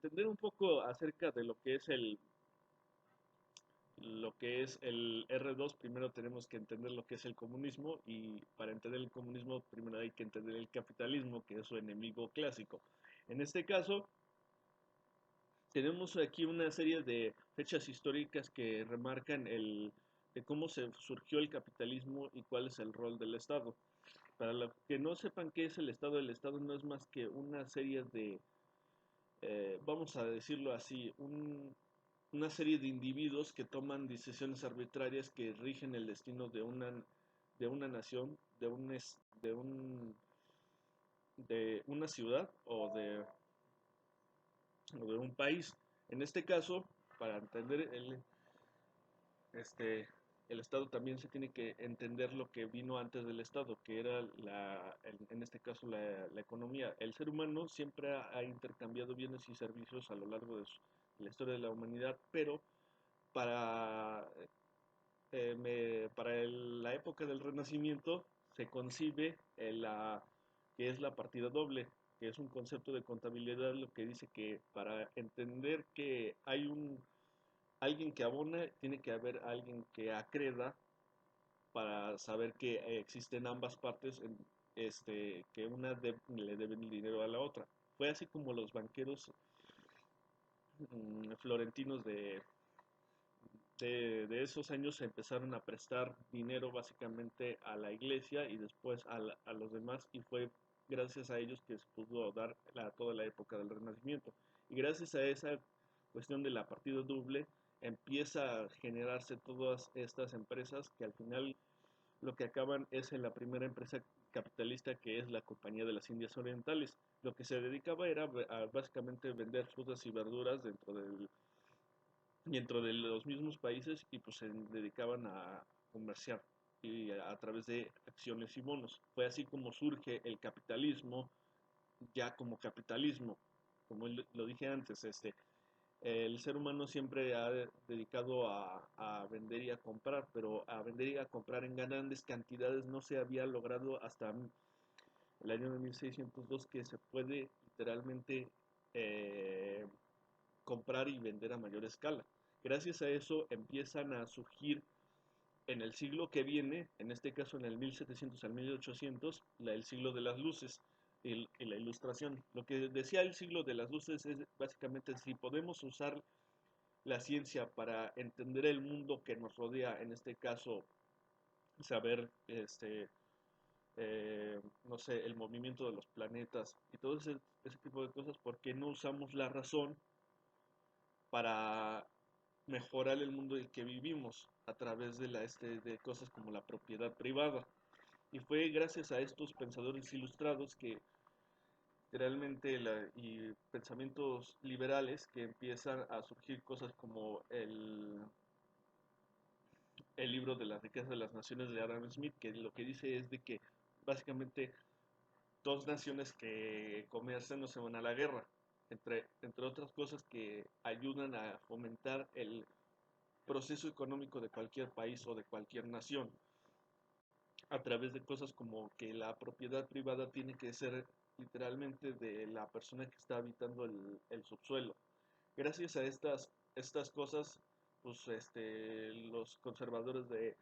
entender un poco acerca de lo que es el R2, primero tenemos que entender lo que es el comunismo y para entender el comunismo primero hay que entender el capitalismo, que es su enemigo clásico. En este caso, tenemos aquí una serie de fechas históricas que remarcan de cómo se surgió el capitalismo y cuál es el rol del Estado. Para los que no sepan qué es el Estado no es más que una serie de, vamos a decirlo así, una serie de individuos que toman decisiones arbitrarias que rigen el destino de una nación, de una ciudad o de un país. En este caso, para entender este, el Estado también se tiene que entender lo que vino antes del Estado, que era en este caso la economía. El ser humano siempre ha intercambiado bienes y servicios a lo largo de la historia de la humanidad, pero para, la época del Renacimiento se concibe que es la partida doble, que es un concepto de contabilidad, lo que dice que para entender que hay alguien que abona, tiene que haber alguien que acreda para saber que existen ambas partes, que le deben el dinero a la otra. Fue así como los banqueros florentinos de esos años empezaron a prestar dinero básicamente a la iglesia y después a los demás, y fue gracias a ellos que se pudo dar toda la época del Renacimiento. Y gracias a esa cuestión de la partida doble empieza a generarse todas estas empresas que al final lo que acaban es en la primera empresa capitalista, que es la Compañía de las Indias Orientales. Lo que se dedicaba era a básicamente vender frutas y verduras dentro de los mismos países, y pues se dedicaban a comerciar y a través de acciones y bonos. Fue así como surge el capitalismo ya como capitalismo. Como lo dije antes, el ser humano siempre ha dedicado a vender y a comprar, pero a vender y a comprar en grandes cantidades no se había logrado hasta el año de 1602, que se puede literalmente eh, comprar y vender a mayor escala. Gracias a eso empiezan a surgir en el siglo que viene, en este caso en el 1700 al 1800, el siglo de las luces y la ilustración. Lo que decía el siglo de las luces es básicamente si podemos usar la ciencia para entender el mundo que nos rodea, en este caso saber, no sé, el movimiento de los planetas y todo ese tipo de cosas, ¿por qué no usamos la razón para mejorar el mundo en el que vivimos a través de cosas como la propiedad privada? Y fue gracias a estos pensadores ilustrados que realmente y pensamientos liberales que empiezan a surgir cosas como el libro de la riqueza de las naciones de Adam Smith, que lo que dice es de que básicamente dos naciones que comercian no se van a la guerra, entre otras cosas que ayudan a fomentar el proceso económico de cualquier país o de cualquier nación, a través de cosas como que la propiedad privada tiene que ser literalmente de la persona que está habitando el subsuelo. Gracias a estas cosas, pues los conservadores de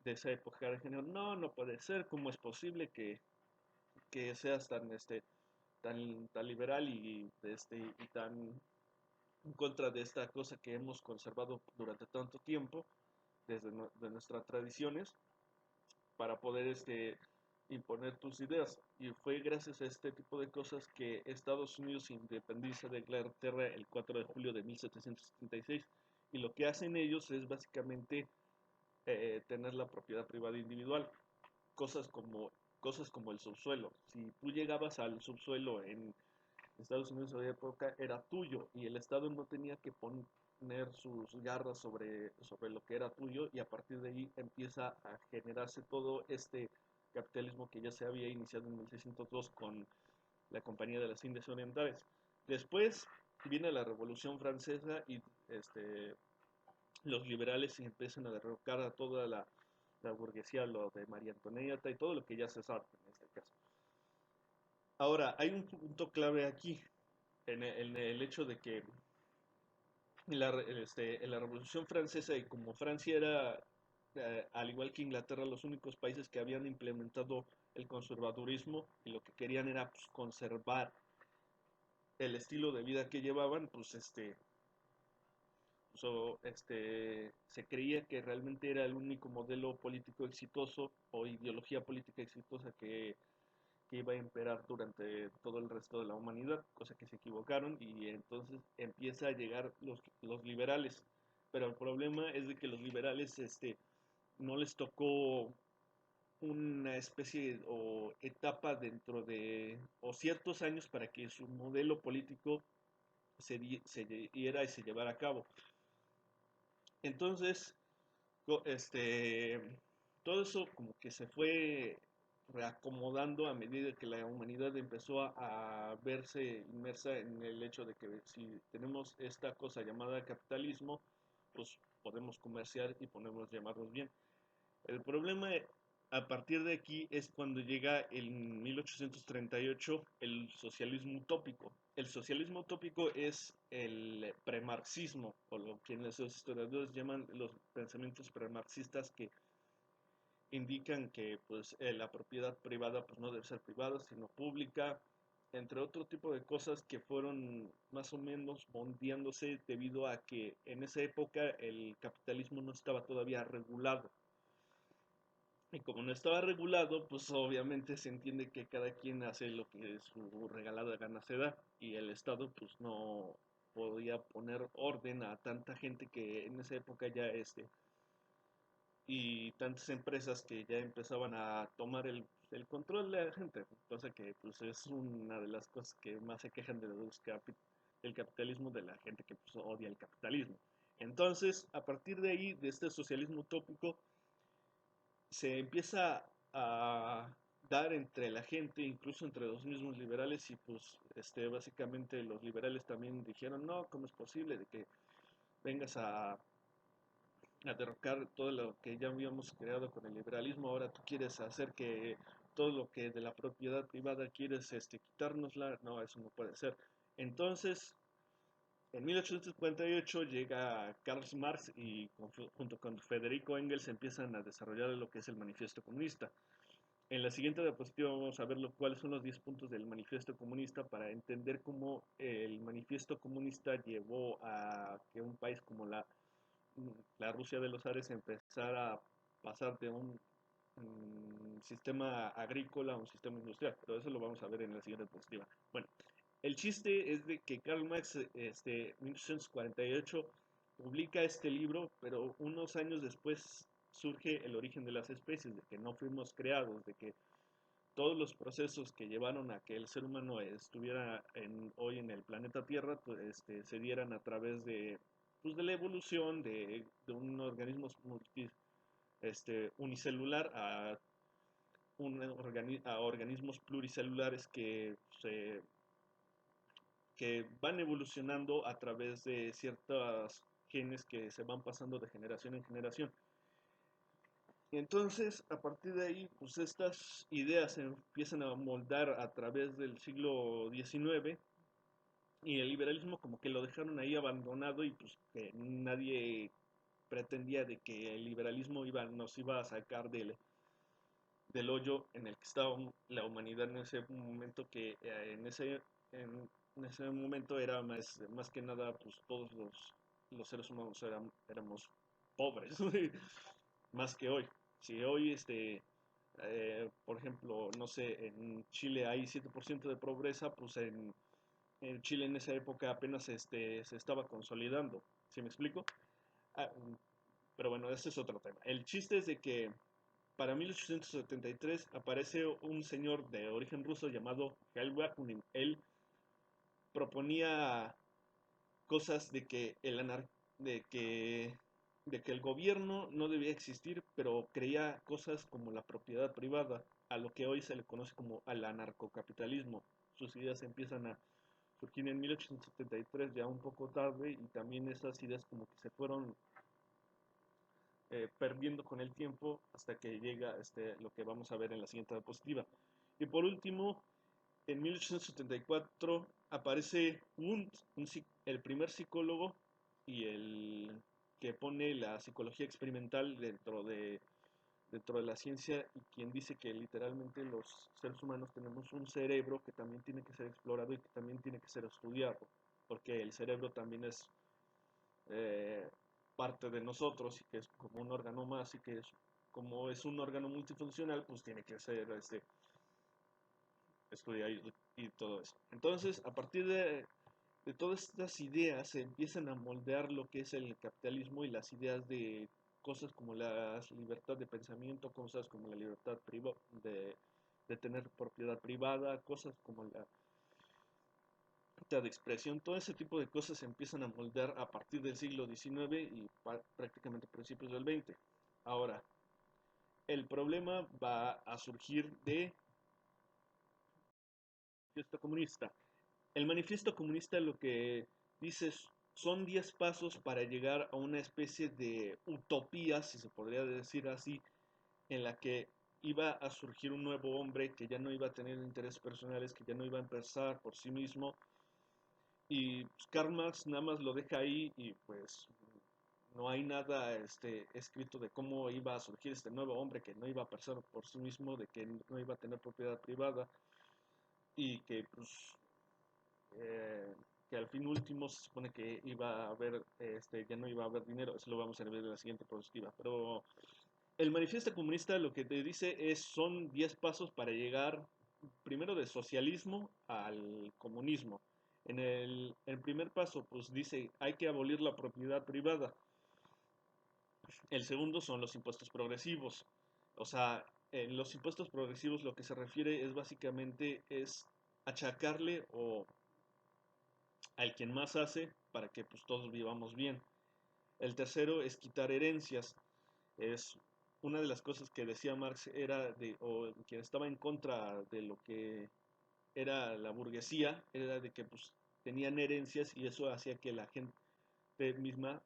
esa época dijeron, no, no puede ser, ¿cómo es posible que seas tan liberal y tan en contra de esta cosa que hemos conservado durante tanto tiempo, de nuestras tradiciones, para poder imponer tus ideas? Y fue gracias a este tipo de cosas que Estados Unidos se independiza de Inglaterra el 4 de julio de 1776. Y lo que hacen ellos es básicamente tener la propiedad privada individual, cosas como, cosas como el subsuelo. Si tú llegabas al subsuelo en Estados Unidos en esa época, era tuyo y el Estado no tenía que poner sus garras sobre lo que era tuyo, y a partir de ahí empieza a generarse todo este capitalismo que ya se había iniciado en 1602 con la Compañía de las Indias Orientales. Después viene la Revolución Francesa y los liberales empiezan a derrocar a toda la burguesía, lo de María Antonieta y todo lo que ya se sabe en este caso. Ahora, hay un punto clave aquí. en el hecho de que en la Revolución Francesa, y como Francia era, al igual que Inglaterra, los únicos países que habían implementado el conservadurismo y lo que querían era pues, conservar el estilo de vida que llevaban, pues se creía que realmente era el único modelo político exitoso o ideología política exitosa que iba a imperar durante todo el resto de la humanidad, cosa que se equivocaron y entonces empieza a llegar los liberales. Pero el problema es de que los liberales no les tocó una especie o etapa dentro de, o ciertos años para que su modelo político se diera y se llevara a cabo. Entonces, todo eso como que se fue reacomodando a medida que la humanidad empezó a verse inmersa en el hecho de que si tenemos esta cosa llamada capitalismo, pues podemos comerciar y podemos llamarnos bien. El problema a partir de aquí es cuando llega en 1838 el socialismo utópico. El socialismo utópico es el premarxismo, o lo que los historiadores llaman los pensamientos premarxistas que indican que pues, la propiedad privada pues, no debe ser privada, sino pública, entre otro tipo de cosas que fueron más o menos bondeándose debido a que en esa época el capitalismo no estaba todavía regulado. Y como no estaba regulado, pues obviamente se entiende que cada quien hace lo que su regalada gana se da y el Estado pues no podía poner orden a tanta gente que en esa época ya y tantas empresas que ya empezaban a tomar el control de la gente, cosa que pues es una de las cosas que más se quejan de del capitalismo, de la gente que pues, odia el capitalismo. Entonces, a partir de ahí, de este socialismo utópico, se empieza a dar entre la gente, incluso entre los mismos liberales, y pues básicamente los liberales también dijeron, no, ¿cómo es posible de que vengas a derrocar todo lo que ya habíamos creado con el liberalismo? Ahora tú quieres hacer que todo lo que de la propiedad privada quieres quitárnosla, no, eso no puede ser. Entonces, en 1848 llega Karl Marx y junto con Federico Engels empiezan a desarrollar lo que es el manifiesto comunista. En la siguiente diapositiva vamos a ver cuáles son los 10 puntos del manifiesto comunista para entender cómo el manifiesto comunista llevó a que un país como la Rusia de los zares empezara a pasar de un sistema agrícola a un sistema industrial, pero eso lo vamos a ver en la siguiente diapositiva. Bueno, el chiste es de que Karl Marx, 1848, publica este libro, pero unos años después surge el origen de las especies, de que no fuimos creados, de que todos los procesos que llevaron a que el ser humano estuviera hoy en el planeta Tierra pues, se dieran a través pues, de la evolución de un organismo unicelular a organismos pluricelulares que van evolucionando a través de ciertos genes que se van pasando de generación en generación. Y entonces, a partir de ahí, pues estas ideas se empiezan a moldar a través del siglo XIX y el liberalismo como que lo dejaron ahí abandonado y pues que nadie pretendía de que el liberalismo nos iba a sacar del hoyo en el que estaba la humanidad en ese momento que en ese momento era más que nada pues todos los seres humanos éramos pobres más que hoy. Si hoy por ejemplo, no sé, en Chile hay 7% de pobreza, pues en Chile en esa época apenas se estaba consolidando. ¿Sí me explico? Ah, pero bueno, ese es otro tema. El chiste es de que para 1873 aparece un señor de origen ruso llamado Mikhail Bakunin. Él proponía cosas de que de que el gobierno no debía existir, pero creía cosas como la propiedad privada, a lo que hoy se le conoce como al anarcocapitalismo. Sus ideas empiezan a surgir en 1873, ya un poco tarde, y también esas ideas como que se fueron perdiendo con el tiempo hasta que llega lo que vamos a ver en la siguiente diapositiva. Y por último, en 1874 aparece el primer psicólogo y el que pone la psicología experimental dentro de la ciencia, y quien dice que literalmente los seres humanos tenemos un cerebro que también tiene que ser explorado y que también tiene que ser estudiado, porque el cerebro también es eh, parte de nosotros y que es como un órgano más, y que como es un órgano multifuncional, pues tiene que ser estudiado y todo eso. Entonces, a partir de todas estas ideas se empiezan a moldear lo que es el capitalismo y las ideas de cosas como la libertad de pensamiento, cosas como la libertad de tener propiedad privada, cosas como la libertad de expresión. Todo ese tipo de cosas se empiezan a moldear a partir del siglo XIX y prácticamente principios del XX. Ahora, el problema va a surgir de manifiesto comunista. El manifiesto comunista lo que dice son 10 pasos para llegar a una especie de utopía, si se podría decir así, en la que iba a surgir un nuevo hombre que ya no iba a tener intereses personales, que ya no iba a empezar por sí mismo. Y pues, Karl Marx nada más lo deja ahí, y pues no hay nada escrito de cómo iba a surgir este nuevo hombre que no iba a pensar por sí mismo, de que no iba a tener propiedad privada, y que pues eh, que al fin último se supone que iba a haber, ya no iba a haber dinero. Eso lo vamos a ver en la siguiente diapositiva. Pero el manifiesto comunista lo que te dice son 10 pasos para llegar primero del socialismo al comunismo. En el primer paso, pues dice, hay que abolir la propiedad privada. El segundo son los impuestos progresivos. O sea, en los impuestos progresivos lo que se refiere es básicamente es achacarle o al quien más hace para que pues todos vivamos bien. El tercero es quitar herencias. Es una de las cosas que decía Marx, o quien estaba en contra de lo que era la burguesía, era de que pues tenían herencias, y eso hacía que la gente misma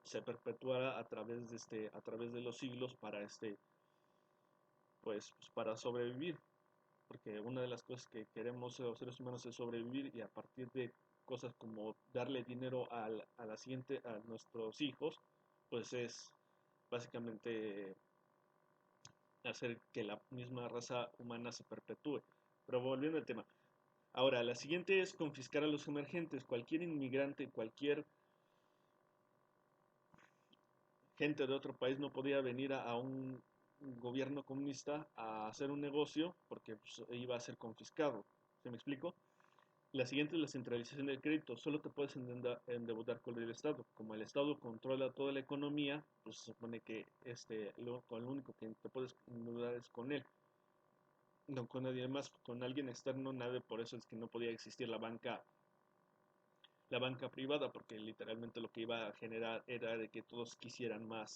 se perpetuara a través de los siglos para pues para sobrevivir, porque una de las cosas que queremos los seres humanos es sobrevivir, y a partir de cosas como darle dinero a la siguiente, a nuestros hijos, pues es básicamente hacer que la misma raza humana se perpetúe. Pero volviendo al tema. Ahora, la siguiente es confiscar a los emergentes. Cualquier inmigrante, cualquier gente de otro país no podía venir a un gobierno comunista a hacer un negocio, porque pues, iba a ser confiscado. ¿Se me explico? La siguiente es la centralización del crédito. Solo te puedes endeudar con el Estado. Como el Estado controla toda la economía, pues se supone que con lo único que te puedes endeudar es con él. No con nadie más, con alguien externo, nada. Por eso es que no podía existir la banca privada, porque literalmente lo que iba a generar era de que todos quisieran más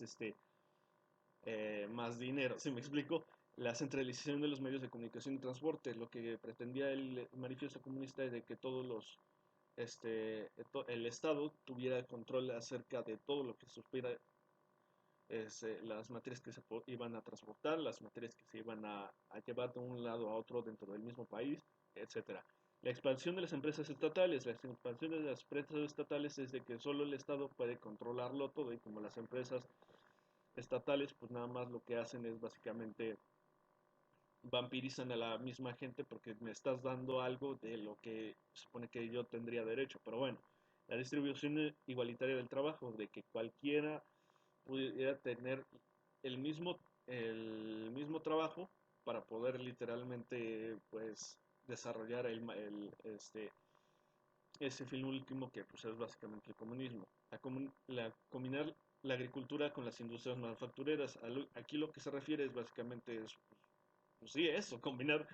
dinero. ¿Sí me explico? La centralización de los medios de comunicación y transporte. Lo que pretendía el manifiesto comunista es de que el Estado tuviera control acerca de todo lo que supiera, las materias que iban a transportar, las materias que se iban a llevar de un lado a otro dentro del mismo país, etcétera. La expansión de las empresas estatales. La expansión de las empresas estatales es de que solo el Estado puede controlarlo todo, y como las empresas estatales pues nada más lo que hacen es básicamente vampirizan a la misma gente, porque me estás dando algo de lo que se supone que yo tendría derecho. Pero bueno, la distribución igualitaria del trabajo, de que cualquiera pudiera tener el mismo, el mismo trabajo para poder literalmente pues desarrollar ese fin último, que pues es básicamente el comunismo. Combinar la agricultura con las industrias manufactureras. Aquí lo que se refiere es básicamente pues sí, eso, combinar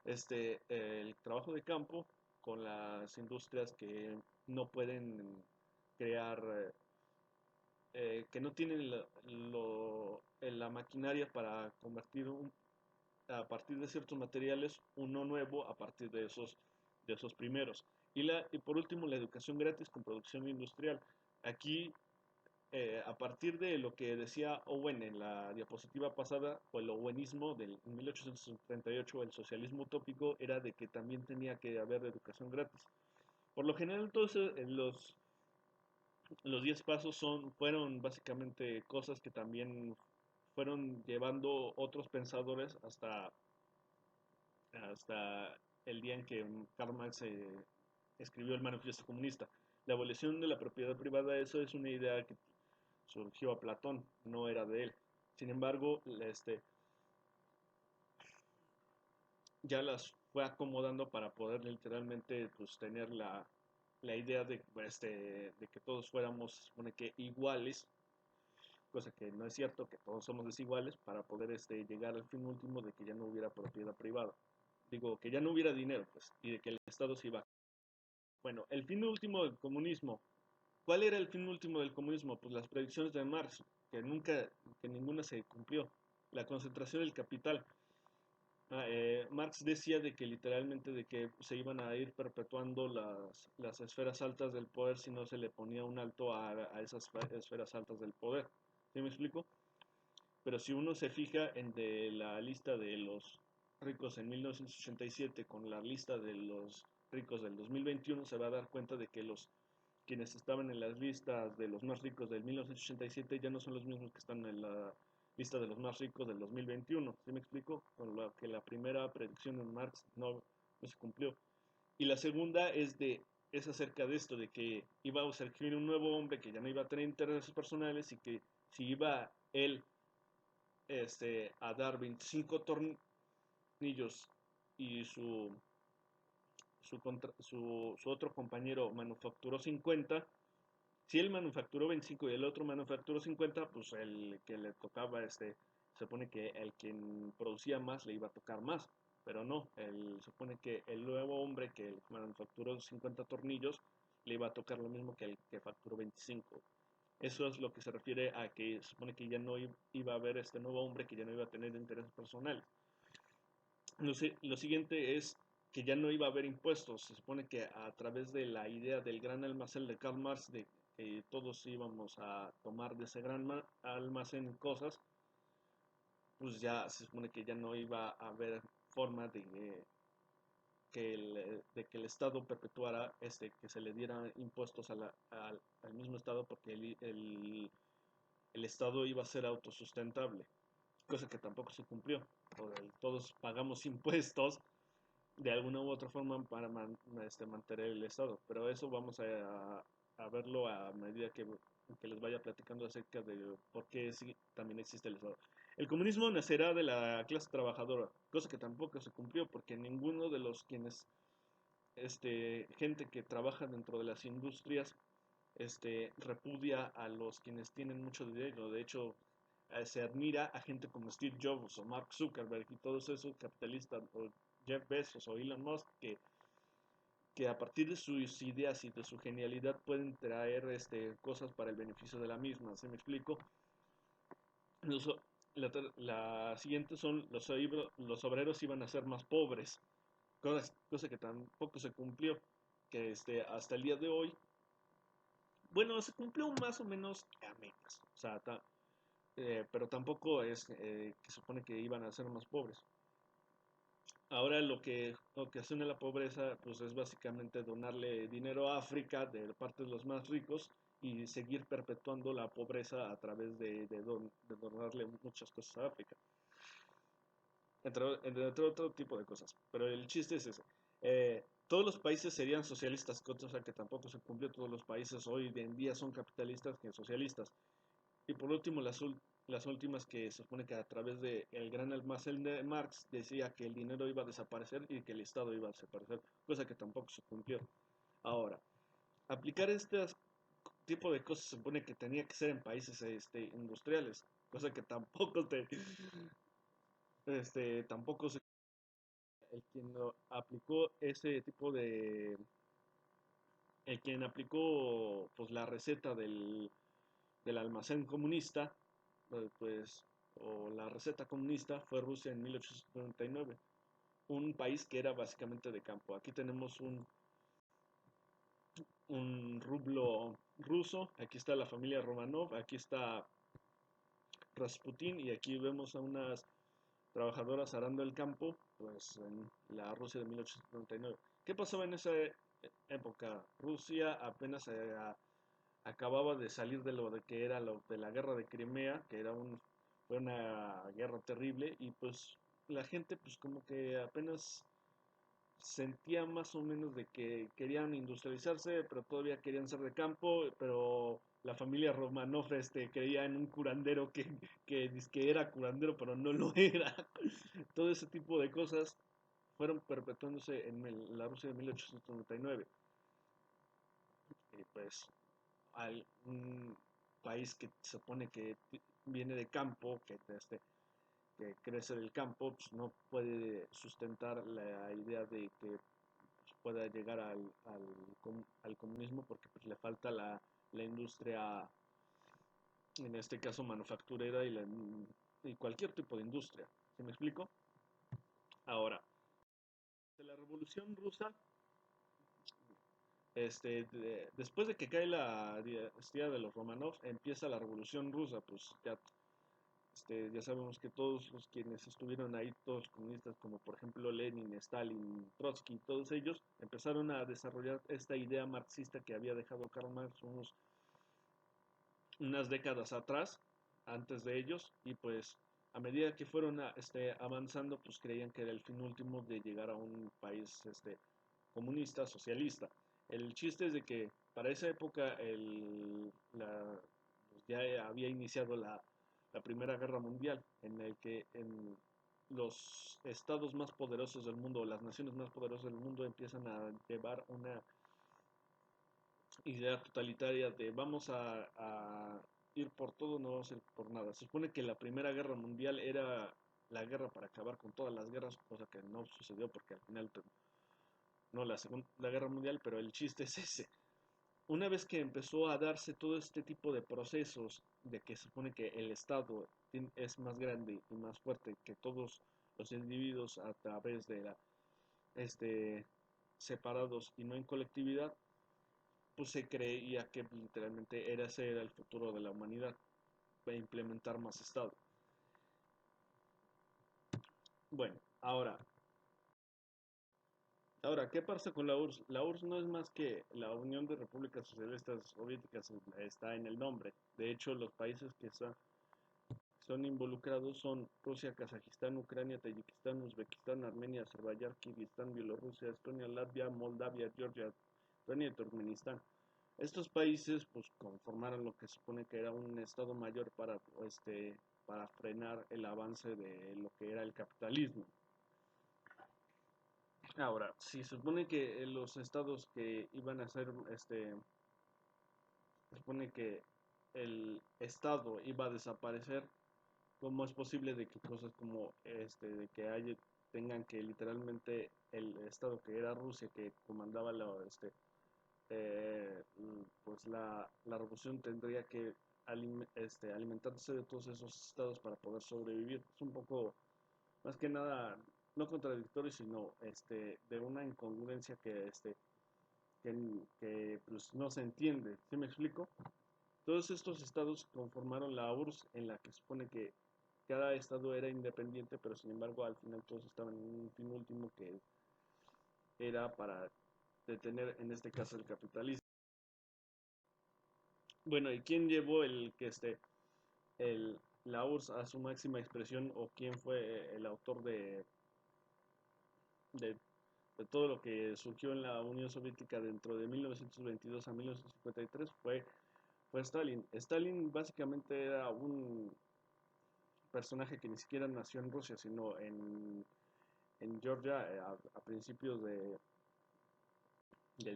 el trabajo de campo con las industrias que no pueden crear, que no tienen la maquinaria para convertir a partir de ciertos materiales uno nuevo a partir de esos primeros. Y por último, la educación gratis con producción industrial. Aquí, a partir de lo que decía Owen en la diapositiva pasada, o el owenismo del 1838, el socialismo utópico era de que también tenía que haber educación gratis. Por lo general, todos los 10 pasos fueron básicamente cosas que también fueron llevando otros pensadores hasta el día en que Karl Marx escribió el Manifiesto Comunista. La abolición de la propiedad privada, eso es una idea que surgió a Platón, no era de él. Sin embargo, ya las fue acomodando para poder literalmente pues, tener la idea de que todos fuéramos, se supone que iguales, cosa que no es cierto, que todos somos desiguales, para poder llegar al fin último de que ya no hubiera propiedad privada. Digo, que ya no hubiera dinero, pues, y de que el Estado se iba. Bueno, el fin último del comunismo. ¿Cuál era el fin último del comunismo? Pues las predicciones de Marx, que ninguna se cumplió. La concentración del capital. Marx decía de que literalmente de que se iban a ir perpetuando las esferas altas del poder si no se le ponía un alto a esas esferas altas del poder. ¿Sí me explico? Pero si uno se fija en de la lista de los ricos en 1987 con la lista de los ricos del 2021, se va a dar cuenta de que quienes estaban en las listas de los más ricos del 1987 ya no son los mismos que están en la lista de los más ricos del 2021. ¿Sí me explico? Con lo que la primera predicción de Marx no se cumplió. Y la segunda es acerca de esto, de que iba a surgir un nuevo hombre que ya no iba a tener intereses personales y que si iba él a dar 25 tornillos y su otro compañero manufacturó 50, si él manufacturó 25 y el otro manufacturó 50, pues el que le tocaba, se supone que el quien producía más le iba a tocar más, pero no, se supone que el nuevo hombre que manufacturó 50 tornillos le iba a tocar lo mismo que el que facturó 25. Eso es lo que se refiere a que se supone que ya no iba a haber este nuevo hombre, que ya no iba a tener intereses personales. Lo siguiente es que ya no iba a haber impuestos. Se supone que a través de la idea del gran almacén de Karl Marx, de que todos íbamos a tomar de ese gran almacén cosas, pues ya se supone que ya no iba a haber forma de que el Estado perpetuara que se le dieran impuestos al mismo Estado porque el Estado iba a ser autosustentable, cosa que tampoco se cumplió. Todos pagamos impuestos de alguna u otra forma para mantener el Estado, pero eso vamos a verlo a medida que les vaya platicando acerca de por qué sí, también existe el Estado. El comunismo nacerá de la clase trabajadora, cosa que tampoco se cumplió porque ninguno de los quienes, gente que trabaja dentro de las industrias, repudia a los quienes tienen mucho dinero. De hecho, se admira a gente como Steve Jobs o Mark Zuckerberg y todos esos capitalistas, o Jeff Bezos o Elon Musk, que a partir de sus ideas y de su genialidad pueden traer cosas para el beneficio de la misma. ¿Se me explico? Los, la siguiente son los obreros iban a ser más pobres, cosa que tampoco se cumplió, que hasta el día de hoy, bueno, se cumplió más o menos a medias, o sea, pero tampoco es que supone que iban a ser más pobres. Ahora lo que hacen la pobreza pues es básicamente donarle dinero a África de parte de los más ricos y seguir perpetuando la pobreza a través de donarle muchas cosas a África, entre otro tipo de cosas. Pero el chiste es ese. Todos los países serían socialistas, cosa que tampoco se cumplió. Todos los países hoy en día son capitalistas que socialistas. Y por último, las últimas que se supone que a través del gran almacén de Marx decía que el dinero iba a desaparecer y que el Estado iba a desaparecer, cosa que tampoco se cumplió. Ahora, aplicar este tipo de cosas se supone que tenía que ser en países industriales, cosa que tampoco se el quien lo aplicó ese tipo de el quien aplicó pues la receta del almacén comunista, pues, o la receta comunista fue Rusia en 1899, un país que era básicamente de campo. Aquí tenemos un rublo ruso, aquí está la familia Romanov, aquí está Rasputin y aquí vemos a unas trabajadoras arando el campo pues en la Rusia de 1839. ¿Qué pasaba en esa época? Rusia apenas acababa de salir de lo de que era lo de la guerra de Crimea, que fue una guerra terrible, y pues la gente pues como que apenas sentía más o menos de que querían industrializarse, pero todavía querían ser de campo, pero la familia Romanov creía en un curandero que dizque era curandero, pero no lo era. Todo ese tipo de cosas fueron perpetuándose en la Rusia de 1899. Y pues un país que se supone que viene de campo, que crece del campo, pues no puede sustentar la idea de que pues, pueda llegar al comunismo porque pues, le falta la industria, en este caso manufacturera y cualquier tipo de industria. ¿Sí me explico? Ahora, de la Revolución Rusa, después de que cae la dinastía de los Romanov, empieza la Revolución Rusa, pues ya sabemos que todos los quienes estuvieron ahí, todos los comunistas, como por ejemplo Lenin, Stalin, Trotsky, todos ellos empezaron a desarrollar esta idea marxista que había dejado Karl Marx unas décadas atrás, antes de ellos, y pues a medida que fueron avanzando, pues creían que era el fin último de llegar a un país comunista, socialista. El chiste es de que para esa época pues ya había iniciado la Primera Guerra Mundial, en el que en los estados más poderosos del mundo, las naciones más poderosas del mundo empiezan a llevar una idea totalitaria de vamos a ir por todo, no vamos a ir por nada. Se supone que la Primera Guerra Mundial era la guerra para acabar con todas las guerras, cosa que no sucedió porque al final no la Segunda Guerra Mundial, pero el chiste es ese. Una vez que empezó a darse todo este tipo de procesos de que se supone que el Estado es más grande y más fuerte que todos los individuos a través de este, separados y no en colectividad, pues se creía que literalmente ese era el futuro de la humanidad, implementar más Estado. Bueno, ahora, ¿qué pasa con la URSS? La URSS no es más que la Unión de Repúblicas Socialistas Soviéticas, está en el nombre. De hecho, los países que son involucrados son Rusia, Kazajistán, Ucrania, Tayikistán, Uzbekistán, Armenia, Azerbaiyán, Kirguistán, Bielorrusia, Estonia, Latvia, Moldavia, Georgia, Ucrania y Turkmenistán. Estos países pues conformaron lo que se supone que era un estado mayor para frenar el avance de lo que era el capitalismo. Ahora, si se supone que los estados que iban a ser, se supone que el estado iba a desaparecer, ¿cómo es posible de que cosas como de que tengan que literalmente el estado que era Rusia, que comandaba pues la revolución, tendría que alimentarse de todos esos estados para poder sobrevivir? Es un poco, más que nada, no contradictorio, sino de una incongruencia que pues, no se entiende. ¿Sí me explico? Todos estos estados conformaron la URSS, en la que supone que cada estado era independiente, pero sin embargo al final todos estaban en un fin último que era para detener en este caso el capitalismo. Bueno, ¿y quién llevó la URSS a su máxima expresión o quién fue el autor de, de todo lo que surgió en la Unión Soviética dentro de 1922 a 1953? Fue Stalin. Stalin básicamente era un personaje que ni siquiera nació en Rusia, sino en Georgia a principios del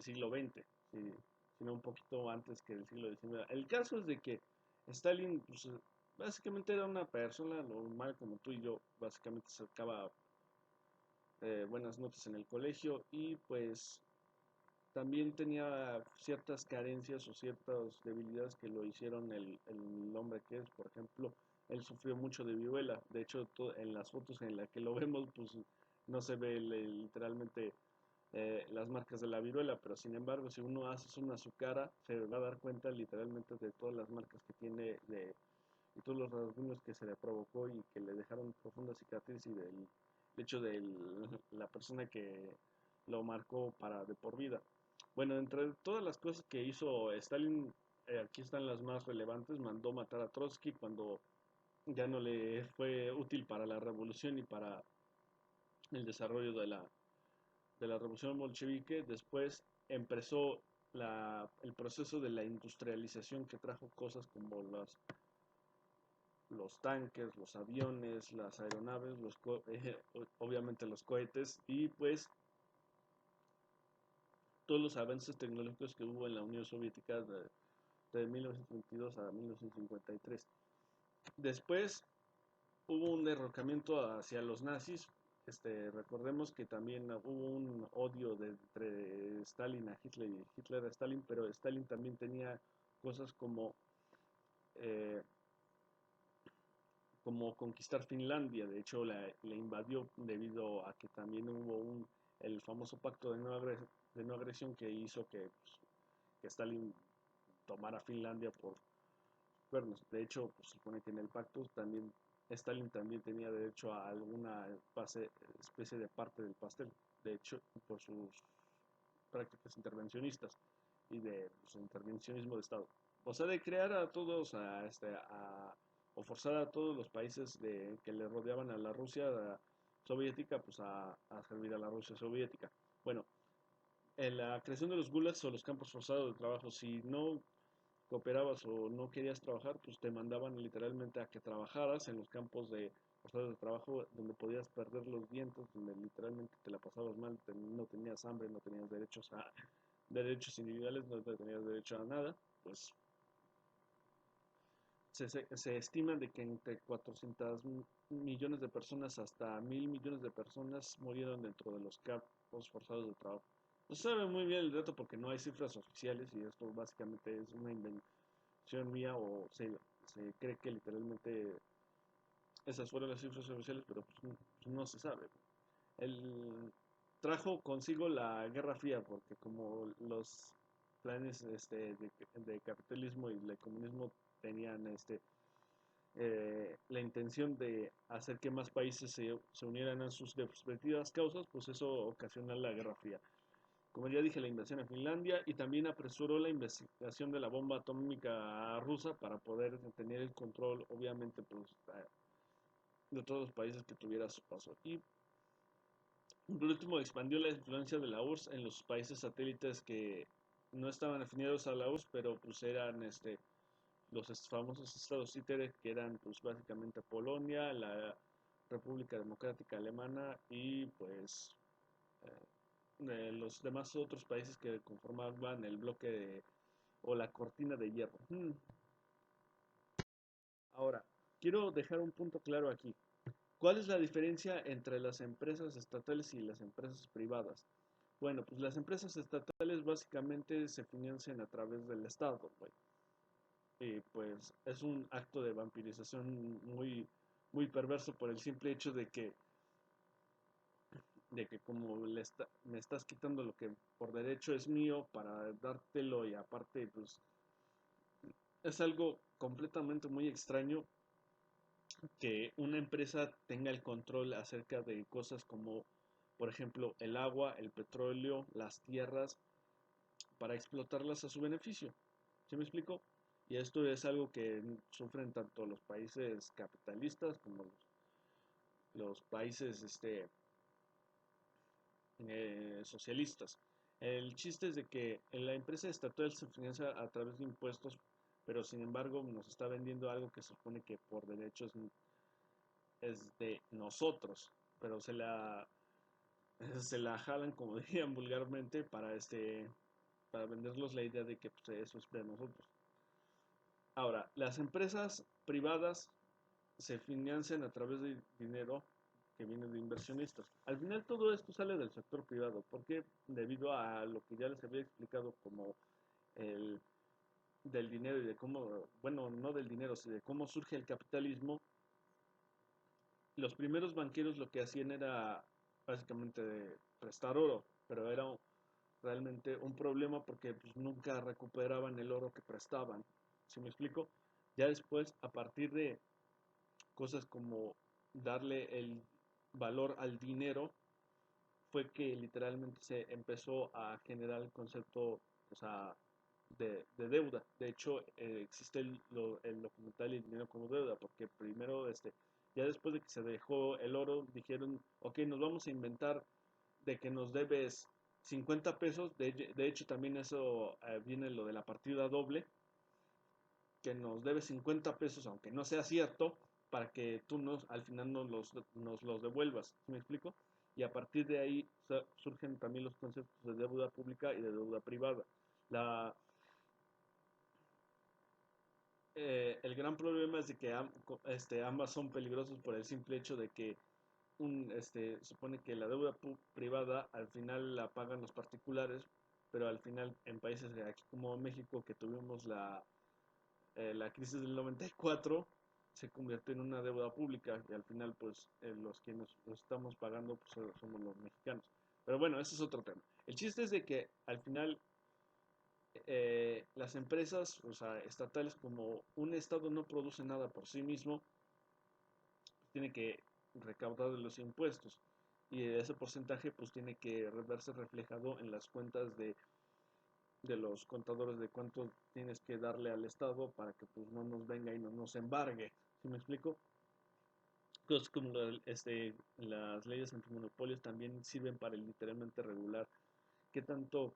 siglo XX, sí, sino un poquito antes que del siglo XIX. El caso es de que Stalin pues, básicamente era una persona normal como tú y yo, básicamente sacaba buenas notas en el colegio y pues también tenía ciertas carencias o ciertas debilidades que lo hicieron el hombre que es. Por ejemplo, él sufrió mucho de viruela. De hecho, en las fotos en las que lo vemos, pues no se ve literalmente las marcas de la viruela, pero sin embargo, si uno hace una a su cara, se va a dar cuenta literalmente de todas las marcas que tiene y todos los rasguños que se le provocó y que le dejaron profundas cicatrices de hecho de la persona que lo marcó para de por vida. Bueno, entre todas las cosas que hizo Stalin, aquí están las más relevantes. Mandó matar a Trotsky cuando ya no le fue útil para la revolución y para el desarrollo de la revolución bolchevique. Después empezó el proceso de la industrialización que trajo cosas como los tanques, los aviones, las aeronaves, obviamente los cohetes y pues todos los avances tecnológicos que hubo en la Unión Soviética de 1922 a 1953. Después hubo un derrocamiento hacia los nazis. Recordemos que también hubo un odio entre Stalin a Hitler y Hitler a Stalin, pero Stalin también tenía cosas eh, como conquistar Finlandia. De hecho, la invadió debido a que también hubo el famoso pacto de no agresión que hizo que Stalin tomara Finlandia por cuernos. De hecho, pues, se supone que en el pacto también Stalin también tenía derecho a alguna especie de parte del pastel. De hecho, por sus prácticas intervencionistas y de su intervencionismo de Estado. O sea, de crear a todos, o forzar a todos los países que le rodeaban a la Rusia soviética, pues a servir a la Rusia soviética. Bueno, en la creación de los gulags o los campos forzados de trabajo, si no cooperabas o no querías trabajar, pues te mandaban literalmente a que trabajaras en los campos forzados de trabajo donde podías perder los dientes, donde literalmente te la pasabas mal, no tenías hambre, no tenías derechos individuales, no tenías derecho a nada. Pues se estima de que entre 400 millones de personas hasta 1.000 millones de personas murieron dentro de los campos forzados de trabajo. No se sabe muy bien el dato porque no hay cifras oficiales y esto básicamente es una invención mía o se cree que literalmente esas fueron las cifras oficiales, pero pues, no se sabe. El, Trajo consigo la Guerra Fría porque como los planes de capitalismo y el comunismo tenían la intención de hacer que más países se unieran a sus respectivas causas, pues eso ocasionó la Guerra Fría. Como ya dije, la invasión a Finlandia y también apresuró la investigación de la bomba atómica rusa para poder tener el control, obviamente, pues, de todos los países que tuviera a su paso. Y por último, expandió la influencia de la URSS en los países satélites que no estaban afiliados a la URSS, pero pues eran los famosos estados títeres, que eran pues básicamente Polonia, la República Democrática Alemana y pues los demás otros países que conformaban el o la cortina de hierro. Ahora, quiero dejar un punto claro aquí. ¿Cuál es la diferencia entre las empresas estatales y las empresas privadas? Bueno, pues las empresas estatales básicamente se financian a través del Estado, güey. Y pues es un acto de vampirización muy perverso por el simple hecho de que como me estás quitando lo que por derecho es mío para dártelo y aparte pues es algo completamente muy extraño que una empresa tenga el control acerca de cosas como por ejemplo el agua, el petróleo, las tierras para explotarlas a su beneficio. ¿Sí me explico? Y esto es algo que sufren tanto los países capitalistas como los países socialistas. El chiste es de que la empresa estatal se financia a través de impuestos, pero sin embargo nos está vendiendo algo que se supone que por derechos es de nosotros, pero se la jalan, como dirían vulgarmente, para venderlos la idea de que pues, eso es de nosotros. Ahora, las empresas privadas se financian a través de dinero que viene de inversionistas. Al final todo esto sale del sector privado, porque debido a lo que ya les había explicado como el del dinero y de cómo, bueno, no del dinero, sino de cómo surge el capitalismo, los primeros banqueros lo que hacían era básicamente prestar oro, pero era realmente un problema porque pues, nunca recuperaban el oro que prestaban. ¿Sí me explico? Ya después, a partir de cosas como darle valor al dinero fue que literalmente se empezó a generar el concepto, o sea, de deuda. De hecho, existe el documental El dinero como deuda, porque primero, ya después de que se dejó el oro, dijeron, ok, nos vamos a inventar de que nos debes 50 pesos. De hecho, también eso viene lo de la partida doble, que nos debes 50 pesos, aunque no sea cierto, para que tú al final nos los devuelvas. ¿Sí me explico? Y a partir de ahí surgen también los conceptos de deuda pública y de deuda privada. La, el gran problema es de que ambas son peligrosas por el simple hecho de que supone que la deuda privada al final la pagan los particulares, pero al final en países de aquí como México, que tuvimos la crisis del 94, se convirtió en una deuda pública y al final pues los que nos estamos pagando pues, somos los mexicanos. Pero bueno, ese es otro tema. El chiste es de que al final las empresas, o sea, estatales, como un estado no produce nada por sí mismo, tiene que recaudar de los impuestos y ese porcentaje pues tiene que verse reflejado en las cuentas de los contadores de cuánto tienes que darle al Estado para que pues no nos venga y no nos embargue. ¿Sí me explico? Cosas como las leyes antimonopolios también sirven para literalmente regular qué tanto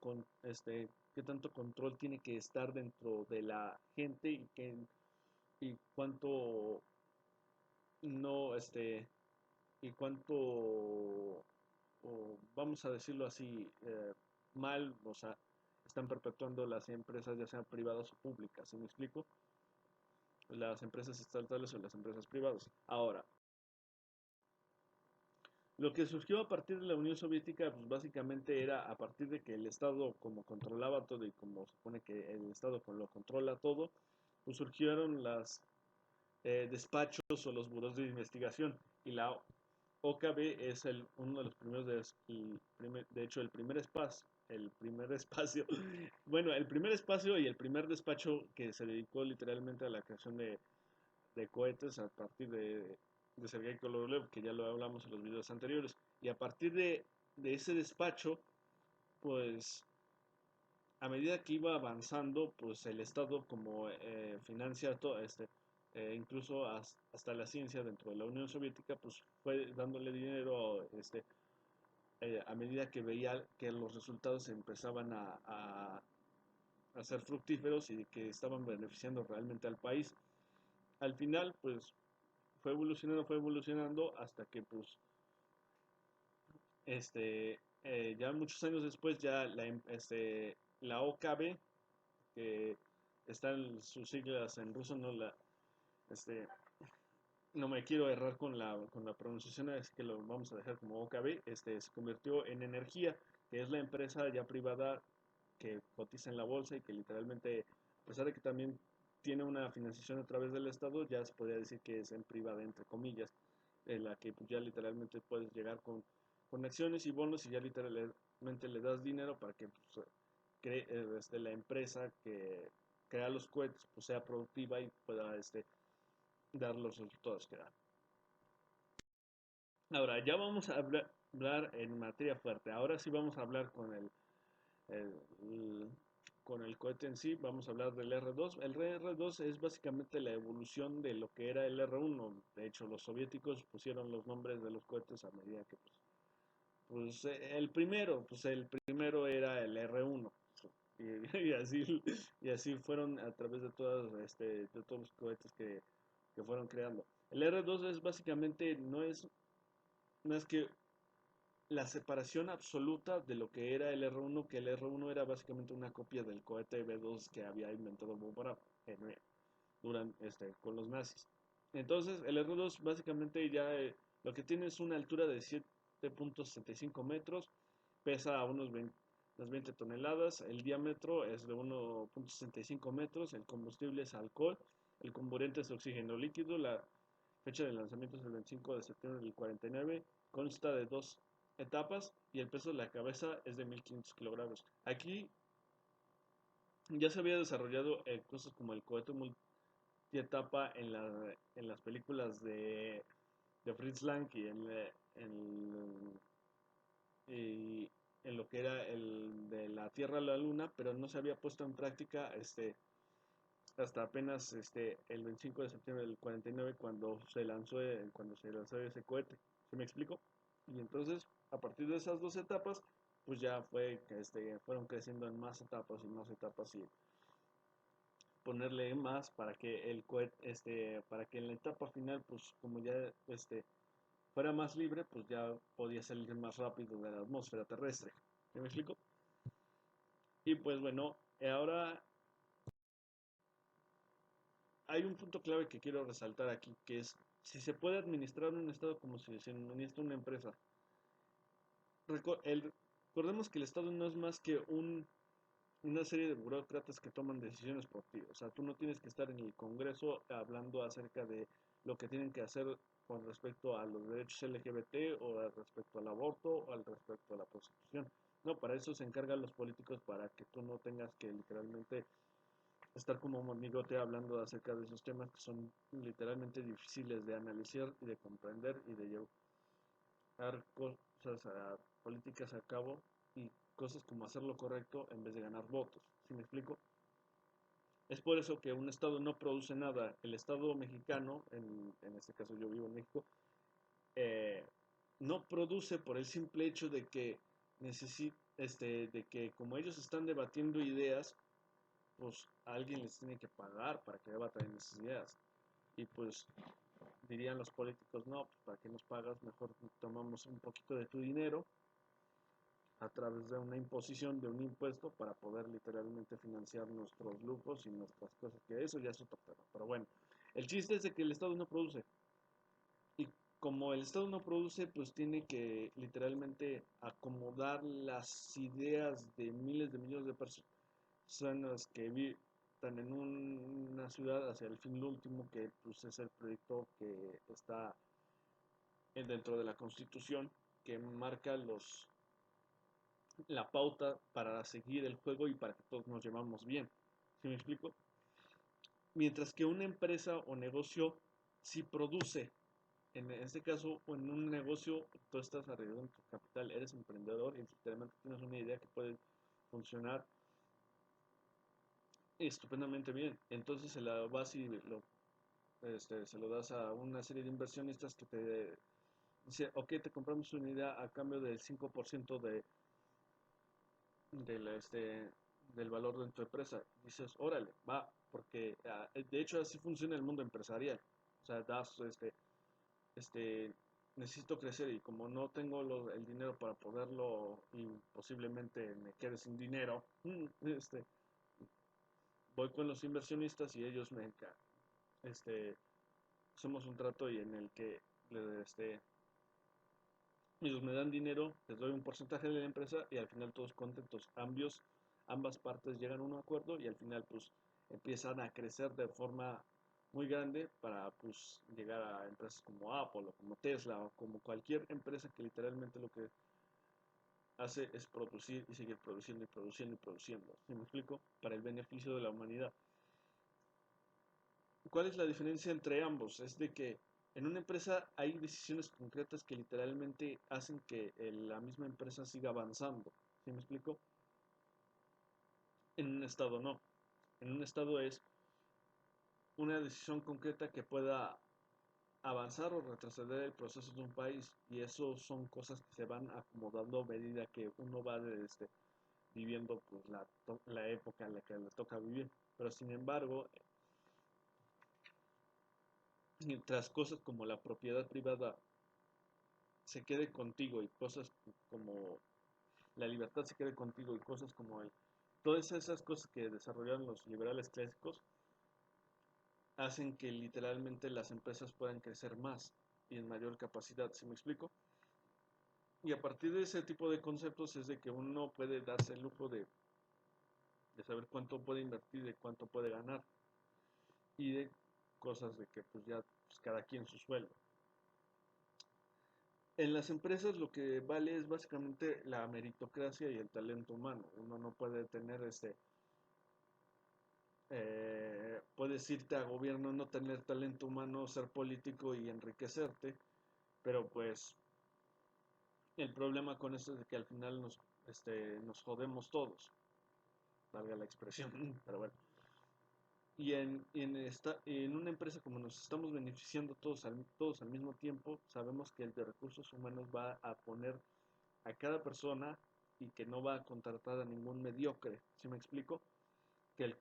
control tiene que estar dentro de la gente y cuánto no y cuánto vamos a decirlo así mal, o sea, están perpetuando las empresas ya sean privadas o públicas. ¿Sí me explico? Las empresas estatales o las empresas privadas. Ahora, lo que surgió a partir de la Unión Soviética, pues básicamente era a partir de que el Estado como controlaba todo y como se supone que el Estado lo controla todo, pues surgieron las despachos o los buros de investigación y la OKB es uno de los primeros, de hecho el primer espacio, bueno, el primer espacio y el primer despacho que se dedicó literalmente a la creación de cohetes a partir de Sergei Korolev, que ya lo hablamos en los videos anteriores. Y a partir de ese despacho, pues a medida que iba avanzando, pues el Estado como financia todo incluso hasta la ciencia dentro de la Unión Soviética, pues fue dándole dinero a medida que veía que los resultados empezaban a ser fructíferos y que estaban beneficiando realmente al país. Al final, pues fue evolucionando hasta que pues ya muchos años después ya la OKB, que están sus siglas en ruso, este, no me quiero errar con la pronunciación, así que lo vamos a dejar como OKB, se convirtió en Energía, que es la empresa ya privada que cotiza en la bolsa y que literalmente, a pesar de que también tiene una financiación a través del Estado, ya se podría decir que es en privada, entre comillas, en la que pues, ya literalmente puedes llegar con acciones y bonos y ya literalmente le das dinero para que pues, la empresa que crea los cohetes pues, sea productiva y pueda dar los resultados que da. Ahora, ya vamos a hablar en materia fuerte. Ahora sí vamos a hablar el- con el cohete en sí. Vamos a hablar del R2. El R2 es básicamente la evolución de lo que era el R1. De hecho, los soviéticos pusieron los nombres de los cohetes a medida que, el primero era el R1. Y así fueron a través de de todos los cohetes que fueron creando. El R2 es básicamente, no es que la separación absoluta de lo que era el R1, que el R1 era básicamente una copia del cohete B2 que había inventado Bob con los nazis. Entonces, el R2 básicamente ya lo que tiene es una altura de 7.65 metros, pesa unas 20 toneladas, el diámetro es de 1.65 metros, el combustible es alcohol, el comburente es oxígeno líquido, la fecha de lanzamiento es el 25 de septiembre del 49, consta de dos etapas y el peso de la cabeza es de 1500 kilogramos. Aquí ya se había desarrollado cosas como el cohete multietapa en las películas de Fritz Lang y en, y en lo que era el de la Tierra a la Luna, pero no se había puesto en práctica hasta apenas el 25 de septiembre del 49 cuando se lanzó ese cohete. ¿Se me explico? Y entonces, a partir de esas dos etapas, pues ya fue que fueron creciendo en más etapas y ponerle más para que el cohete, para que en la etapa final, pues como ya fuera más libre, pues ya podía salir más rápido de la atmósfera terrestre. ¿Sí me explico? Y pues bueno, ahora hay un punto clave que quiero resaltar aquí, que es si se puede administrar un Estado como si se administra una empresa. Recordemos que el Estado no es más que una serie de burócratas que toman decisiones por ti. O sea, tú no tienes que estar en el Congreso hablando acerca de lo que tienen que hacer con respecto a los derechos LGBT o al respecto al aborto o al respecto a la prostitución. No, para eso se encargan los políticos para que tú no tengas que literalmente estar como un amigote hablando acerca de esos temas que son literalmente difíciles de analizar y de comprender y de llevar cosas políticas a cabo y cosas como hacer lo correcto en vez de ganar votos. ¿Sí me explico? Es por eso que un Estado no produce nada. El Estado mexicano, en este caso yo vivo en México, eh, no produce por el simple hecho de que de que como ellos están debatiendo ideas, pues alguien les tiene que pagar para que debatan esas ideas. Y pues dirían los políticos, no, pues para que nos pagas, mejor tomamos un poquito de tu dinero a través de una imposición, de un impuesto, para poder literalmente financiar nuestros lujos y nuestras cosas, que eso ya es otro tema. Pero bueno, el chiste es de que el Estado no produce. Y como el Estado no produce, pues tiene que literalmente acomodar las ideas de miles de millones de personas que están en una ciudad hacia el fin último, que pues es el proyecto que está dentro de la Constitución, que marca la pauta para seguir el juego y para que todos nos llevamos bien. ¿Sí me explico? Mientras que una empresa o negocio sí produce. En este caso, en un negocio, tú estás arriesgando tu capital, eres emprendedor y literalmente tienes una idea que puede funcionar estupendamente bien. Entonces se la vas y se lo das a una serie de inversionistas que te dicen, ok, te compramos una idea a cambio del 5% del, del valor de tu empresa. Dices, órale, va, porque de hecho así funciona el mundo empresarial. O sea, das, este, necesito crecer y como no tengo el dinero para poderlo y posiblemente me quede sin dinero, voy con los inversionistas y ellos este, hacemos un trato y en el que ellos me dan dinero, les doy un porcentaje de la empresa y al final todos contentos. Ambas partes llegan a un acuerdo y al final pues empiezan a crecer de forma muy grande para pues llegar a empresas como Apple o como Tesla o como cualquier empresa que literalmente lo que hace es producir y seguir produciendo y produciendo y produciendo. ¿Sí me explico? Para el beneficio de la humanidad. ¿Cuál es la diferencia entre ambos? Es de que en una empresa hay decisiones concretas que literalmente hacen que la misma empresa siga avanzando. ¿Sí me explico? En un estado no. En un estado es una decisión concreta que pueda avanzar o retroceder el proceso de un país y eso son cosas que se van acomodando a medida que uno va viviendo pues, la época en la que le toca vivir. Pero sin embargo, mientras cosas como la propiedad privada se quede contigo y cosas como la libertad se quede contigo y cosas como todas esas cosas que desarrollaron los liberales clásicos hacen que literalmente las empresas puedan crecer más y en mayor capacidad, ¿sí me explico? Y a partir de ese tipo de conceptos es de que uno puede darse el lujo de saber cuánto puede invertir, de cuánto puede ganar y de cosas de que pues ya pues, cada quien su sueldo. En las empresas lo que vale es básicamente la meritocracia y el talento humano. Uno no puede tener puedes irte a gobierno, no tener talento humano, ser político y enriquecerte, pero pues El problema con esto es de que al final nos jodemos todos, valga la expresión, pero bueno. Y en una empresa como nos estamos beneficiando todos al mismo tiempo, sabemos que el de recursos humanos va a poner a cada persona y que no va a contratar a ningún mediocre. ¿Sí me explico? Que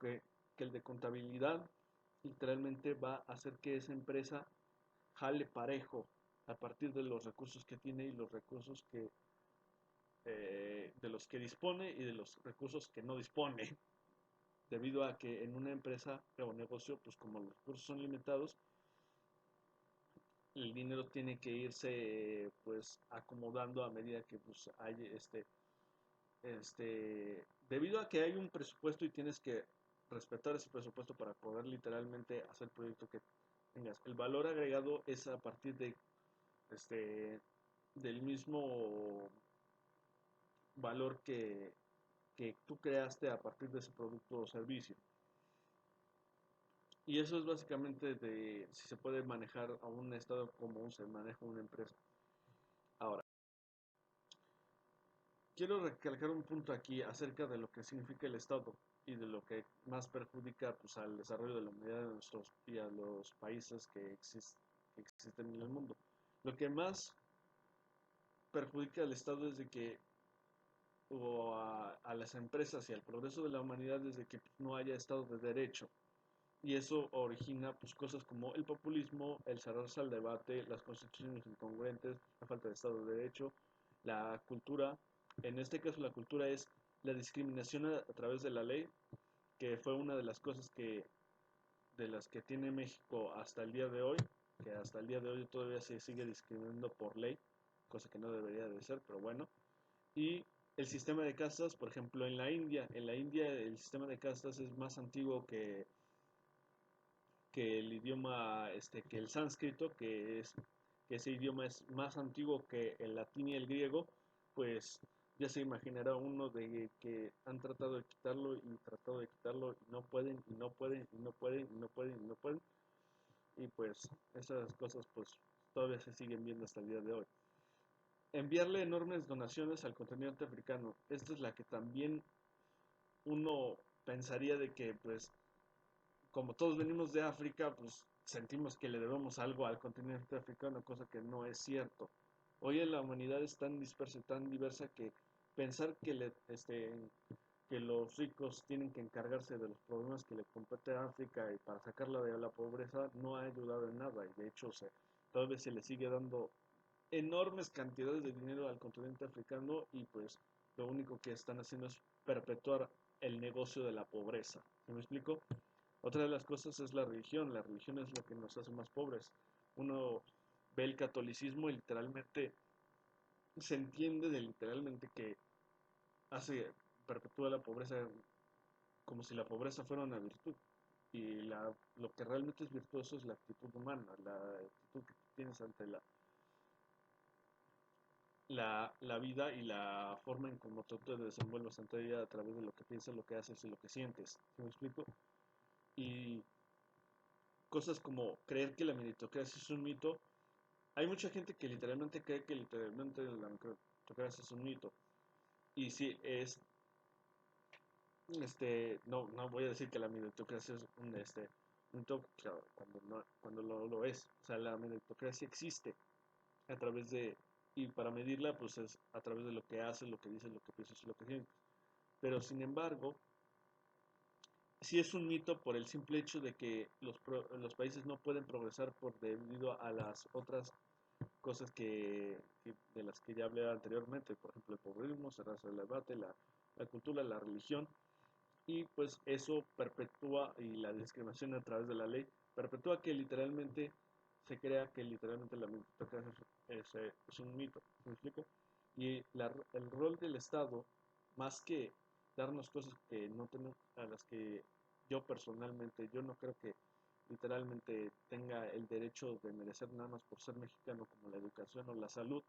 que el de contabilidad literalmente va a hacer que esa empresa jale parejo a partir de los recursos que tiene y los recursos de los que dispone y de los recursos que no dispone. Debido a que en una empresa o negocio, pues como los recursos son limitados, el dinero tiene que irse pues acomodando a medida que pues hay debido a que hay un presupuesto y tienes que respetar ese presupuesto para poder literalmente hacer el proyecto que tengas. El valor agregado es a partir de este del mismo valor que tú creaste a partir de ese producto o servicio. Y eso es básicamente de si se puede manejar a un estado como se maneja una empresa. Ahora, quiero recalcar un punto aquí acerca de lo que significa el Estado y de lo que más perjudica pues, al desarrollo de la humanidad de nuestros, y a los países que existen en el mundo. Lo que más perjudica al Estado es de que, o a las empresas y al progreso de la humanidad es de que no haya Estado de Derecho. Y eso origina pues, cosas como el populismo, el cerrarse al debate, las constituciones incongruentes, la falta de Estado de Derecho, la cultura. En este caso la cultura es la discriminación a través de la ley, que fue una de las cosas de las que tiene México hasta el día de hoy, que hasta el día de hoy todavía se sigue discriminando por ley, cosa que no debería de ser, pero bueno. Y el sistema de castas, por ejemplo, en la India el sistema de castas es más antiguo que el idioma, que el sánscrito, que ese idioma es más antiguo que el latín y el griego, pues ya se imaginará uno de que han tratado de quitarlo y tratado de quitarlo y no pueden, y no pueden, y no pueden, y no pueden, y no pueden. Y pues esas cosas pues todavía se siguen viendo hasta el día de hoy. Enviarle enormes donaciones al continente africano. Esta es la que también uno pensaría de que pues como todos venimos de África, pues sentimos que le debemos algo al continente africano, cosa que no es cierto. Hoy en la humanidad es tan dispersa y tan diversa que pensar que los ricos tienen que encargarse de los problemas que le compete a África y para sacarla de la pobreza no ha ayudado en nada y de hecho todavía se le sigue dando enormes cantidades de dinero al continente africano y pues lo único que están haciendo es perpetuar el negocio de la pobreza. ¿Se me explico? Otra de las cosas es la religión es lo que nos hace más pobres. Uno ve el catolicismo y literalmente se entiende de literalmente que hace, perpetúa la pobreza como si la pobreza fuera una virtud. Y lo que realmente es virtuoso es la actitud humana, la actitud que tienes ante la vida y la forma en cómo tú te desenvuelves ante ella a través de lo que piensas, lo que haces y lo que sientes. ¿Sí me explico? Y cosas como creer que la meritocracia es un mito. Hay mucha gente que literalmente cree que literalmente la meritocracia es un mito. Y sí, no voy a decir que la meritocracia es un mito, claro, cuando lo es. O sea, la meritocracia existe a través y para medirla, pues es a través de lo que haces, lo que dices, lo que piensas y lo que sientes. Pero sin embargo, sí es un mito por el simple hecho de que los países no pueden progresar debido a las otras cosas de las que ya hablé anteriormente, por ejemplo, el populismo, cerrarse el debate, la cultura, la religión, y pues eso perpetúa, y la discriminación a través de la ley, perpetúa que literalmente se crea que literalmente la meritocracia es un mito, ¿me explico? Y el rol del Estado, más que darnos cosas que no tenemos, a las que yo personalmente, yo no creo que literalmente tenga el derecho de merecer nada más por ser mexicano, como la educación o la salud,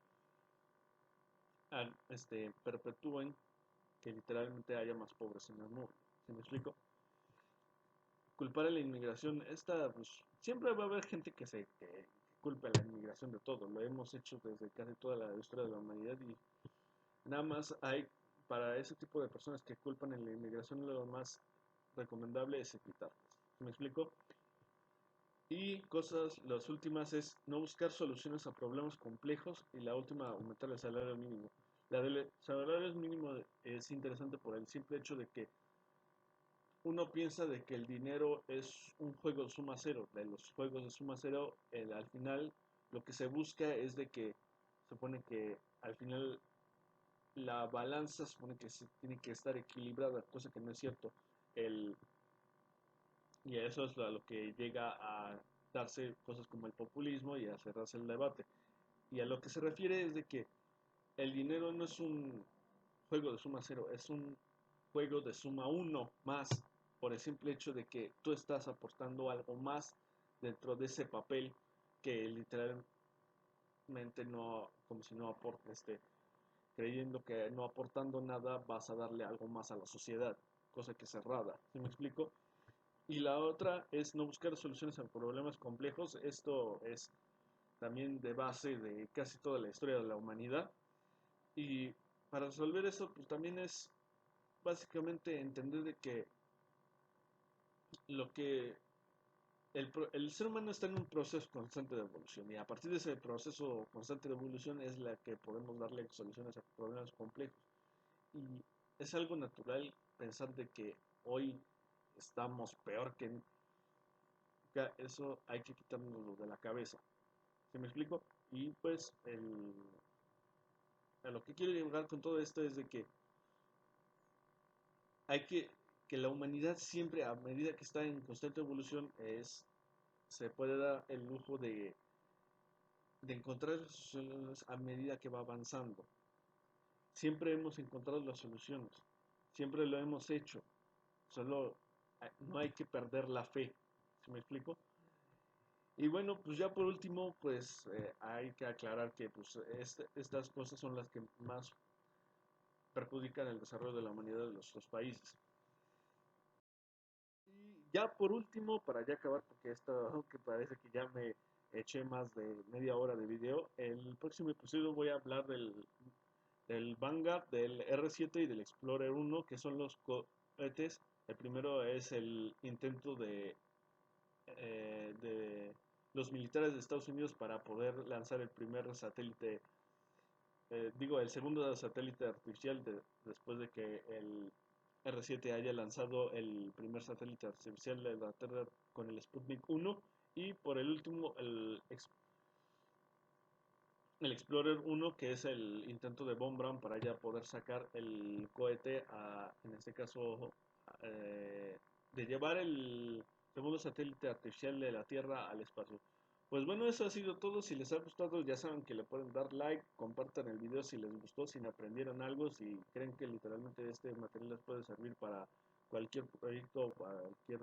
perpetúen que literalmente haya más pobres en el mundo. ¿Sí me explico? Culpar a la inmigración, pues, siempre va a haber gente que culpe a la inmigración de todo. Lo hemos hecho desde casi toda la historia de la humanidad y nada más hay, para ese tipo de personas que culpan en la inmigración, lo más recomendable es evitarlas. ¿Me explico? Y cosas, las últimas es no buscar soluciones a problemas complejos y la última, aumentar el salario mínimo. La del salario mínimo es interesante por el simple hecho de que uno piensa de que el dinero es un juego de suma cero. De los juegos de suma cero, al final lo que se busca es de que se supone que al final la balanza se supone que se tiene que estar equilibrada, cosa que no es cierto. El, y eso es a lo que llega a darse cosas como el populismo y a cerrarse el debate. Y a lo que se refiere es de que el dinero no es un juego de suma cero, es un juego de suma uno más, por el simple hecho de que tú estás aportando algo más dentro de ese papel que literalmente no, como si no aporte, creyendo que no aportando nada vas a darle algo más a la sociedad, cosa que es cerrada, ¿sí me explico? Y la otra es no buscar soluciones a problemas complejos. Esto es también de base de casi toda la historia de la humanidad. Y para resolver eso, pues también es básicamente entender de que lo que el ser humano está en un proceso constante de evolución y a partir de ese proceso constante de evolución es la que podemos darle soluciones a problemas complejos. Y es algo natural pensar de que hoy estamos peor que eso hay que quitárnoslo de la cabeza. ¿Se me explico? Y pues a lo que quiero llegar con todo esto es de que hay que la humanidad siempre, a medida que está en constante evolución, se puede dar el lujo de encontrar soluciones a medida que va avanzando. Siempre hemos encontrado las soluciones, siempre lo hemos hecho, solo no hay que perder la fe. ¿Se me explico? Y bueno, pues ya por último, pues hay que aclarar que pues, estas cosas son las que más perjudican el desarrollo de la humanidad de los países. Y ya por último, para ya acabar, porque esto que parece que ya me eché más de media hora de video, el próximo episodio voy a hablar del Vanguard, del R7 y del Explorer 1, que son los cohetes. El primero es el intento de los militares de Estados Unidos para poder lanzar el primer satélite, el segundo satélite artificial después de que el R7 haya lanzado el primer satélite artificial de la Tierra con el Sputnik 1 y por el último el Explorer 1 que es el intento de Von Braun para ya poder sacar el cohete en este caso de llevar el segundo satélite artificial de la Tierra al espacio. Pues bueno, eso ha sido todo. Si les ha gustado, ya saben que le pueden dar like, compartan el video si les gustó, si aprendieron algo, si creen que literalmente este material les puede servir para cualquier proyecto o cualquier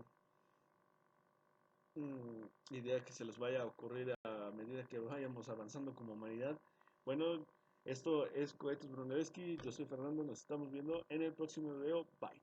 idea que se les vaya a ocurrir a medida que vayamos avanzando como humanidad. Bueno, esto es Cohetes Brunelleschi, yo soy Fernando, nos estamos viendo en el próximo video. Bye.